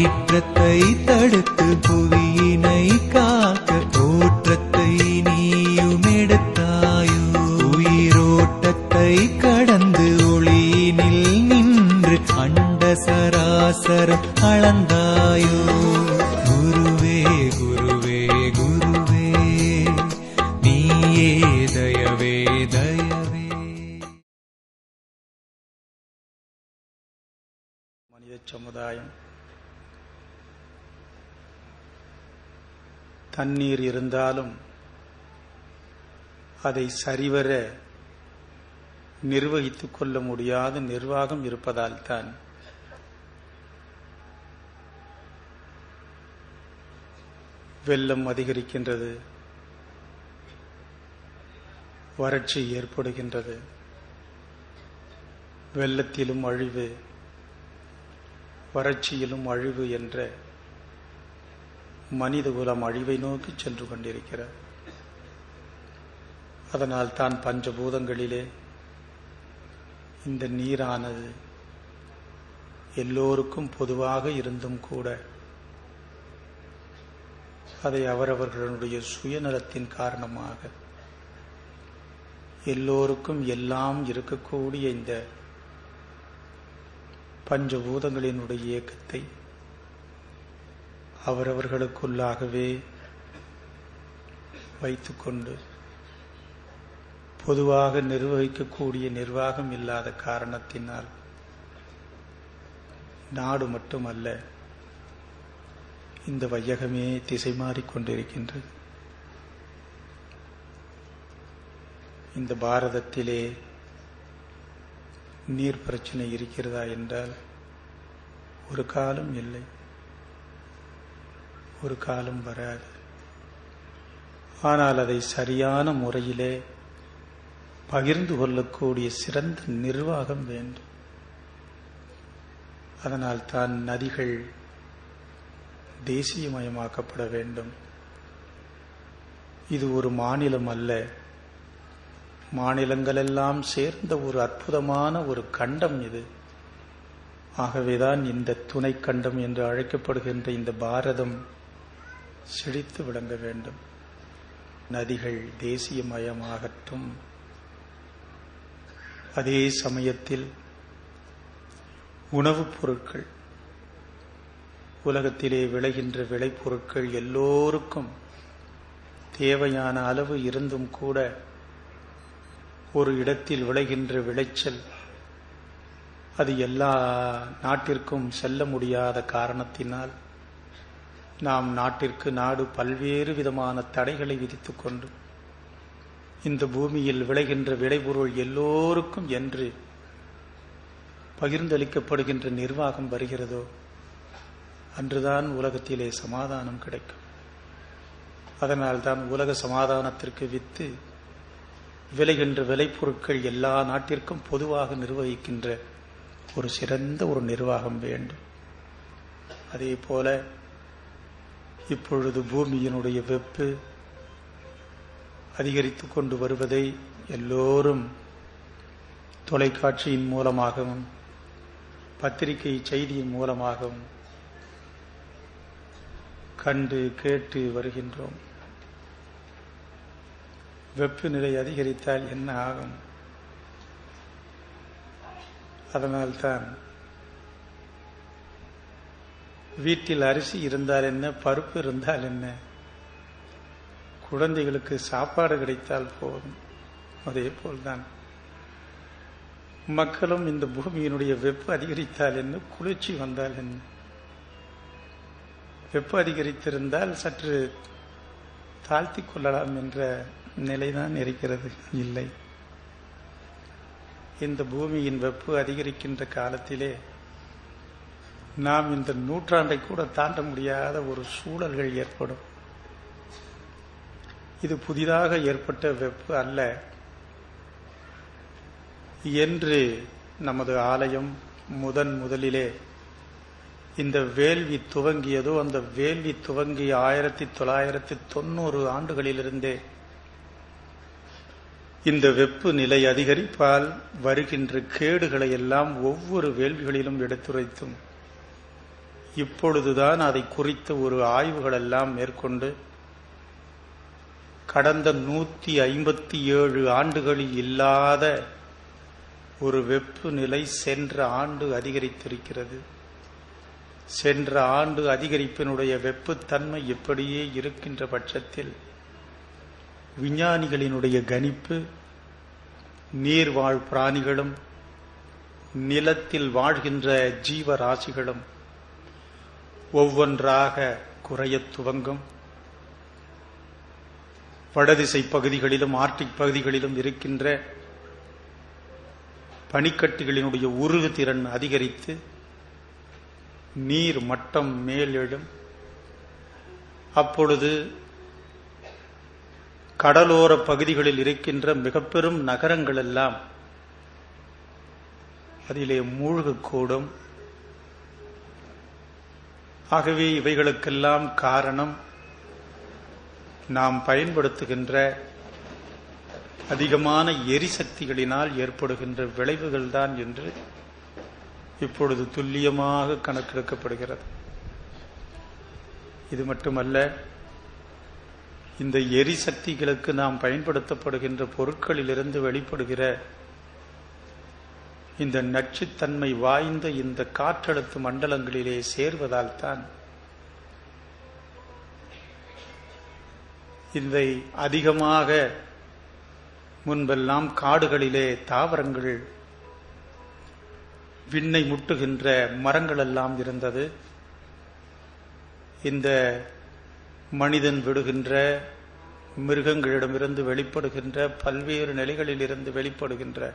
சீற்றத்தை தடுத்து புவியினை காக்க தோற்றத்தை நீயும் எடுத்தாயோ. உயிரோட்டத்தை கடந்து ஒளியினில் நின்று அண்ட சராசரம் அளந்தாயோ. குருவே குருவே குருவே நீயே தயவே தயவே. மனித சமுதாயம் தண்ணீர் இருந்தாலும் அதை சரிவர நிர்வகித்துக் கொள்ள முடியாத நிர்வாகம் இருப்பதால் தான் வெள்ளம் அதிகரிக்கின்றது, வறட்சி ஏற்படுகின்றது. வெள்ளத்திலும் அழிவு, வறட்சியிலும் அழிவு என்ற மனித குலம் அழிவை நோக்கி சென்று கொண்டிருக்கிறார். அதனால் தான் பஞ்சபூதங்களிலே இந்த நீரானது எல்லோருக்கும் பொதுவாக இருந்தும் கூட அதை அவரவர்களுடைய சுயநலத்தின் காரணமாக எல்லோருக்கும் எல்லாம் இருக்கக்கூடிய இந்த பஞ்சபூதங்களினுடைய இயக்கத்தை அவரவர்களுக்குள்ளாகவே வைத்துக்கொண்டு பொதுவாக நிர்வகிக்கக்கூடிய நிர்வாகம் இல்லாத காரணத்தினால் நாடு மட்டுமல்ல, இந்த வையகமே திசை மாறிக்கொண்டிருக்கின்றது. இந்த பாரதத்திலே நீர் பிரச்சனை இருக்கிறதா என்றால் ஒரு காலம் இல்லை, ஒரு காலம் வராது. ஆனால் அதை சரியான முறையிலே பகிர்ந்து கொள்ளக்கூடிய சிறந்த நிர்வாகம் வேண்டும். அதனால் தான் நதிகள் தேசியமயமாக்கப்பட வேண்டும். இது ஒரு மாநிலம் அல்ல, மாநிலங்களெல்லாம் சேர்ந்த ஒரு அற்புதமான ஒரு கண்டம் இது. ஆகவேதான் இந்த துணை கண்டம் என்று அழைக்கப்படுகின்ற இந்த பாரதம் செழித்து விளங்க வேண்டும். நதிகள் தேசியமயமாகட்டும். அதே சமயத்தில் உணவுப் பொருட்கள், உலகத்திலே விளைகின்ற விளைபொருட்கள் எல்லோருக்கும் தேவையான அளவு இருந்தும் கூட ஒரு இடத்தில் விளைகின்ற விளைச்சல் அது எல்லா நாட்டிற்கும் செல்ல முடியாத காரணத்தினால் நாம் நாட்டிற்கு நாடு பல்வேறு விதமான தடைகளை விதித்துக் கொண்டு இந்த பூமியில் விளைகின்ற விளைபொருள் எல்லோருக்கும் என்று பகிர்ந்தளிக்கப்படுகின்ற நிர்வாகம் வருகிறதோ அன்றுதான் உலகத்திலே சமாதானம் கிடைக்கும். அதனால்தான் உலக சமாதானத்திற்கு வித்து விளைகின்ற விளைபொருட்கள் எல்லா நாட்டிற்கும் பொதுவாக நிர்வகிக்கின்ற ஒரு சிறந்த ஒரு நிர்வாகம் வேண்டும். அதே போல இப்பொழுது பூமியினுடைய வெப்பு அதிகரித்துக் கொண்டு வருவதை எல்லோரும் தொலைக்காட்சியின் மூலமாகவும் பத்திரிகை செய்தியின் மூலமாகவும் கண்டு கேட்டு வருகின்றோம். வெப்பநிலை அதிகரித்தால் என்ன ஆகும்? அதனால்தான் வீட்டில் அரிசி இருந்தால் என்ன, பருப்பு இருந்தால் என்ன, குழந்தைகளுக்கு சாப்பாடு கிடைத்தால் போதும். அதே போல்தான் மக்களும் இந்த பூமியினுடைய வெப்ப அதிகரித்தால் என்ன, குளிர்ச்சி வந்தால் என்ன. வெப்ப அதிகரித்திருந்தால் சற்று தாழ்த்தி கொள்ளலாம் என்ற நிலைதான் இருக்கிறது. இல்லை, இந்த பூமியின் வெப்பு அதிகரிக்கின்ற காலத்திலே நாம் இந்த நூற்றாண்டை கூட தாண்ட முடியாத ஒரு சூழல்கள் ஏற்படும். இது புதிதாக ஏற்பட்ட வெப்பு அல்ல என்று நமது ஆலயம் முதலிலே இந்த வேள்வி துவங்கியதோ, அந்த வேள்வி துவங்கிய 1990 ஆண்டுகளிலிருந்தே இந்த வெப்பு நிலை அதிகரிப்பால் வருகின்ற கேடுகளை எல்லாம் ஒவ்வொரு வேள்விகளிலும் எடுத்துரைத்தும் இப்பொழுதுதான் அதை குறித்த ஒரு ஆய்வுகள் எல்லாம் மேற்கொண்டு கடந்த 157 ஆண்டுகளில் இல்லாத ஒரு வெப்பு நிலை சென்ற ஆண்டு அதிகரித்திருக்கிறது. சென்ற ஆண்டு அதிகரிப்பினுடைய வெப்புத்தன்மை இப்படியே இருக்கின்ற பட்சத்தில் விஞ்ஞானிகளினுடைய கணிப்பு நீர்வாழ் பிராணிகளும் நிலத்தில் வாழ்கின்ற ஜீவராசிகளும் ஒவ்வொன்றாக குறையத் துவங்கும். வடதிசை பகுதிகளிலும் ஆர்டிக் பகுதிகளிலும் இருக்கின்ற பனிக்கட்டிகளினுடைய உருகு திறன் அதிகரித்து நீர் மட்டம் மேலெழும். அப்பொழுது கடலோர பகுதிகளில் இருக்கின்ற மிக பெரும் நகரங்கள் எல்லாம் அதிலே மூழ்கக்கூடும். ஆகவே இவைகளுக்கெல்லாம் காரணம் நாம் பயன்படுத்துகின்ற அதிகமான எரிசக்திகளினால் ஏற்படுகின்ற விளைவுகள்தான் என்று இப்பொழுது துல்லியமாக கணக்கெடுக்கப்படுகிறது. இது மட்டுமல்ல, இந்த எரிசக்திகளுக்கு நாம் பயன்படுத்தப்படுகின்ற பொருட்களிலிருந்து வெளிப்படுகிற இந்த நச்சுத்தன்மை வாய்ந்த இந்த காற்றழுத்த மண்டலங்களிலே சேர்வதால் தான் இதை அதிகமாக முன்பெல்லாம் காடுகளிலே தாவரங்கள் விண்ணை முட்டுகின்ற மரங்கள் எல்லாம் இருந்தது. இந்த மனிதன் விடுகின்ற மிருகங்களிடமிருந்து வெளிப்படுகின்ற பல்வேறு நிலைகளில் இருந்து வெளிப்படுகின்ற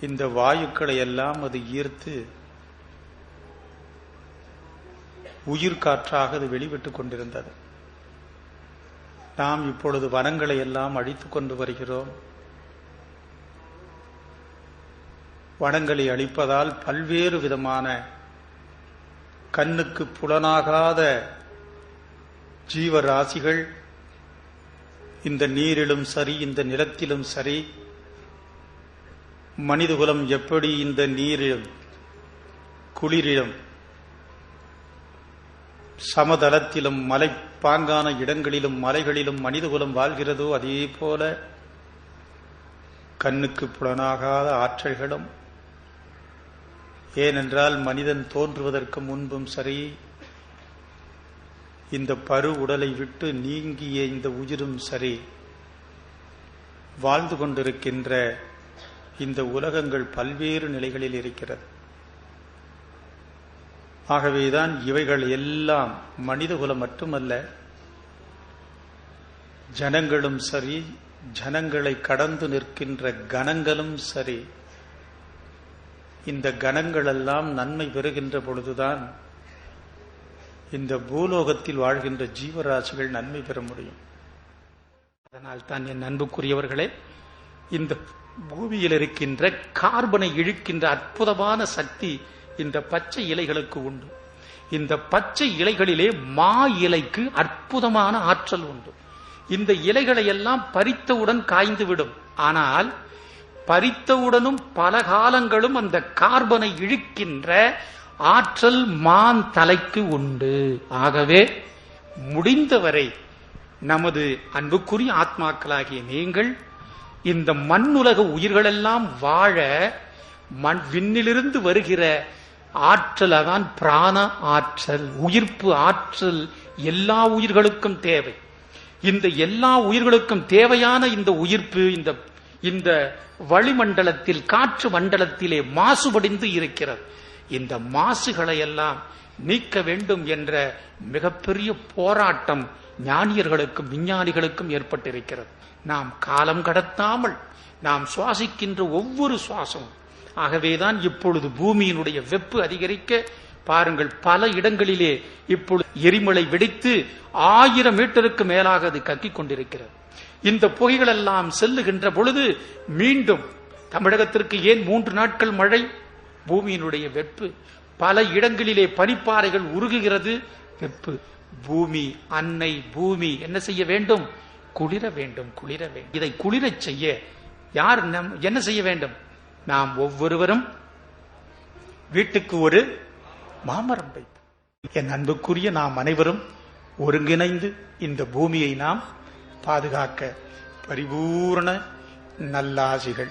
இந்த வாயுக்களை எல்லாம் அது ஈர்த்து உயிர்காற்றாக அது வெளிவிட்டுக் கொண்டிருந்தது. நாம் இப்பொழுது வனங்களை எல்லாம் அழித்துக் கொண்டு வருகிறோம். வனங்களை அழிப்பதால் பல்வேறு விதமான கண்ணுக்கு புலனாகாத ஜீவராசிகள் இந்த நீரிலும் சரி, இந்த நிலத்திலும் சரி, மனிதகுலம் எப்படி இந்த நீரிலும் குளிரிலும் சமதளத்திலும் மலைப்பாங்கான இடங்களிலும் மலைகளிலும் மனிதகுலம் வாழ்கிறதோ அதே போல கண்ணுக்கு புலனாகாத ஆற்றல்களும், ஏனென்றால் மனிதன் தோன்றுவதற்கு முன்பும் சரி, இந்த பரு உடலை விட்டு நீங்கிய இந்த உயிரும் சரி, வாழ்ந்து கொண்டிருக்கின்ற இந்த உலகங்கள் பல்வேறு நிலைகளில் இருக்கிறது. ஆகவேதான் இவைகள் எல்லாம் மனிதகுலம் மட்டுமல்ல, ஜனங்களும் சரி, ஜனங்களை கடந்து நிற்கின்ற கணங்களும் சரி, இந்த கணங்கள் எல்லாம் நன்மை பெறுகின்ற பொழுதுதான் இந்த பூலோகத்தில் வாழ்கின்ற ஜீவராசிகள் நன்மை பெற முடியும். அதனால் தான் என் அன்புக்குரியவர்களே, இந்த பூமியில் இருக்கின்ற கார்பனை இழுக்கின்ற அற்புதமான சக்தி இந்த பச்சை இலைகளுக்கு உண்டு. இந்த பச்சை இலைகளிலே மா இலைக்கு அற்புதமான ஆற்றல் உண்டு. இந்த இலைகளை எல்லாம் பறித்தவுடன் காய்ந்துவிடும். ஆனால் பறித்தவுடனும் பல காலங்களும் அந்த கார்பனை இழுக்கின்ற ஆற்றல் மான் தலைக்கு உண்டு. ஆகவே முடிந்தவரை நமது அன்புக்குரிய ஆத்மாக்களாகிய நீங்கள் இந்த மண்ணுலக உயிர்களெல்லாம் வாழ விண்ணிலிருந்து வருகிற ஆற்றல், அதான் பிராண ஆற்றல், உயிர்ப்பு ஆற்றல் எல்லா உயிர்களுக்கும் தேவை. இந்த எல்லா உயிர்களுக்கும் தேவையான இந்த உயிர்ப்பு இந்த வளிமண்டலத்தில், காற்று மண்டலத்திலே மாசுபடிந்து இருக்கிறது. இந்த மாசுகளை எல்லாம் நீக்க வேண்டும் என்ற மிகப்பெரிய போராட்டம் ஞானியர்களுக்கும் விஞ்ஞானிகளுக்கும் ஏற்பட்டிருக்கிறது. நாம் காலம் கடத்தாமல் நாம் சுவாசிக்கின்ற ஒவ்வொரு சுவாசமும். ஆகவேதான் இப்பொழுது பூமியினுடைய வெப்பு அதிகரிக்க பாருங்கள், பல இடங்களிலே இப்பொழுது எரிமலை வெடித்து 1000 மீட்டருக்கு மேலாக அது கக்கிக் கொண்டிருக்கிறது. இந்த புகைகள் எல்லாம் செல்லுகின்ற பொழுது மீண்டும் தமிழகத்திற்கு ஏன் 3 நாட்கள் மழை? பூமியினுடைய வெப்பு. பல இடங்களிலே பனிப்பாறைகள் உருகுகிறது, வெப்பு. பூமி, அன்னை பூமி என்ன செய்ய வேண்டும்? குளிர வேண்டும், குளிர வேண்டும். இதை குளிரச் செய்ய யார் என்ன செய்ய வேண்டும்? நாம் ஒவ்வொருவரும் வீட்டுக்கு ஒரு மாமரம் வைப்போம். என் அன்புக்குரிய நாம் அனைவரும் ஒருங்கிணைந்து இந்த பூமியை நாம் பாதுகாக்க பரிபூர்ண நல்லாசிகள்